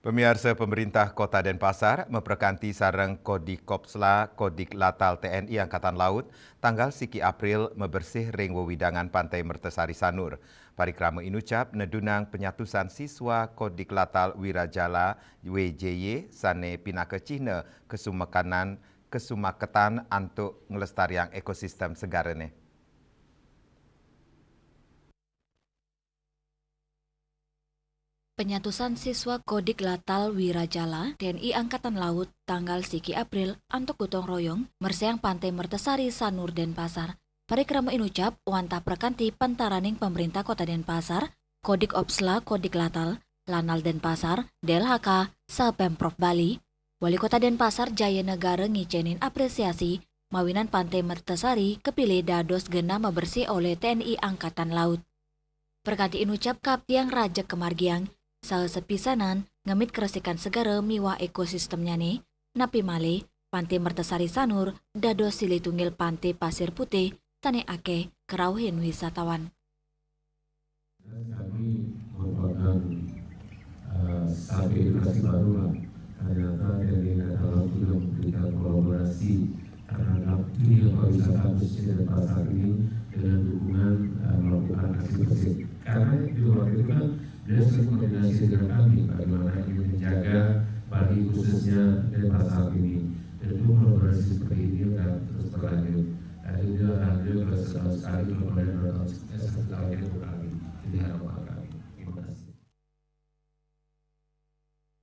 Pemirsa, pemerintah Kota Denpasar memperkanti sarang Kodik Kopsla Kodik Latal TNI Angkatan Laut tanggal siki April membersih ring wewidangan Pantai Mertesari Sanur. Parikrama inucap nedunang penyatusan siswa Kodik Latal Wirajala WJY sane pinaka Cina kesumaketan untuk ngelestariang ekosistem segarane. Penyatusan siswa Kodik Latal Wirajala TNI Angkatan Laut tanggal siki April antuk gotong royong merseang Pantai Mertesari Sanur Denpasar. Parikrama inucap wantah perkanti pentaraning pemerintah Kota Denpasar, Kodik Opsla Kodik Latal, Lanal Denpasar, DLHK, sa Pemprov Bali. Wali Kota Denpasar Jaya Negara ngicenin apresiasi mawinan Pantai Mertesari kepilih dados gena bersih oleh TNI Angkatan Laut. Perkanti inucap Kaptiang Raja Kemargiang salah sepisanan ngemit keresikan segara miwa ekosistemnya nih, napi male Pantai Mertesari Sanur dados silih tunggil pantai pasir putih tane ake kerauhin wisatawan. Kami merupakan satu edukasi baru lah. Ternyata dari Angkatan Laut juga memberikan kolaborasi terhadap dunia pariwisata khususnya Denpasar ini dengan dukungan melakukan aksi bersih. Karena di luar itu kan beliau sering koordinasi dengan kami bagaimana ingin menjaga Bali khususnya Denpasar ini. Dan itu kolaborasi seperti ini akan terus berlanjut. Dan ini alhamdulillah setahun sekali kemudian 2 tahun satu tahun ini berkali. Jadi harapan kami. Terima kasih.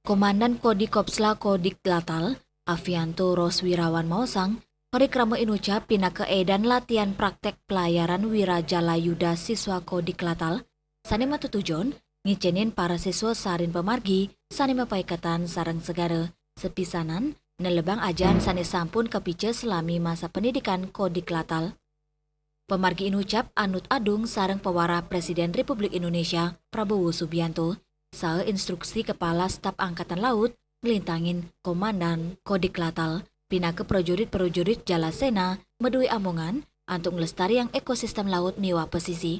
Komandan Kodik Kopsla Kodik Latal, Avianto Roswirawan Mausang, parikrama inucap pinaka edan latihan praktek pelayaran Wirajala Yuda siswa Kodik Latal, sane matutujon ngicenin para siswa sarin pemargi sane mapaikatan sarang segara sepisanan nelebang ajan sane sampun kepice selami masa pendidikan Kodik Latal. Pemargi inucap anut adung sarang pewara Presiden Republik Indonesia Prabowo Subianto sa instruksi Kepala Staf Angkatan Laut ngelintangin Komandan Kodik Latal pinaka prajurit-prajurit Jalasena medui amongan untuk ngelestariang ekosistem laut miwa pesisi.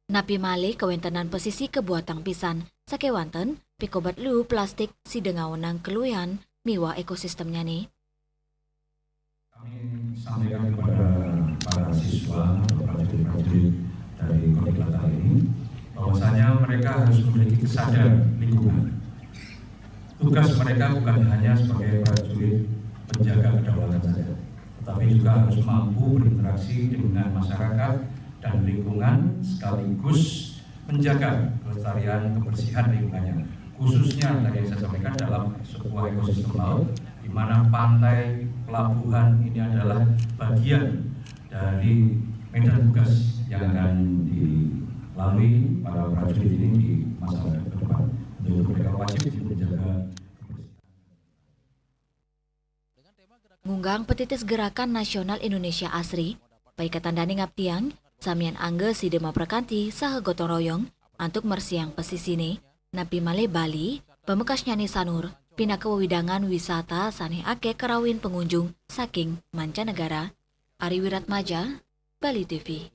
Napi male kewentanan pesisi kebuatan pisan sakewanten pikobat lu plastik si dengawenang keluyan miwa ekosistemnya nih. Kami sampaikan kepada para siswa atau prajurit-prajurit dari Kodik Latal ini bahwasanya mereka harus memiliki kesadaran lingkungan. Tugas mereka bukan hanya sebagai prajurit penjaga kedaulatan saja, tetapi juga harus mampu berinteraksi dengan masyarakat dan lingkungan sekaligus menjaga kelestarian kebersihan lingkungannya. Khususnya tadi yang saya sampaikan dalam sebuah ekosistem laut, di mana pantai, pelabuhan ini adalah bagian dari medan tugas yang akan dilalui para prajurit ini di masa depan. Untuk mereka wajib menjaga Ngunggang petitis Gerakan Nasional Indonesia ASRI, paikatan dani ngaptiang, samian angge si dema perkanti saha gotong royong, untuk mersiang pesisini, napi male Bali, pemekas nyani Sanur, pinaka wewidangan wisata saneh ake kerawin pengunjung saking mancanegara. Ari Wiratmaja, Bali TV.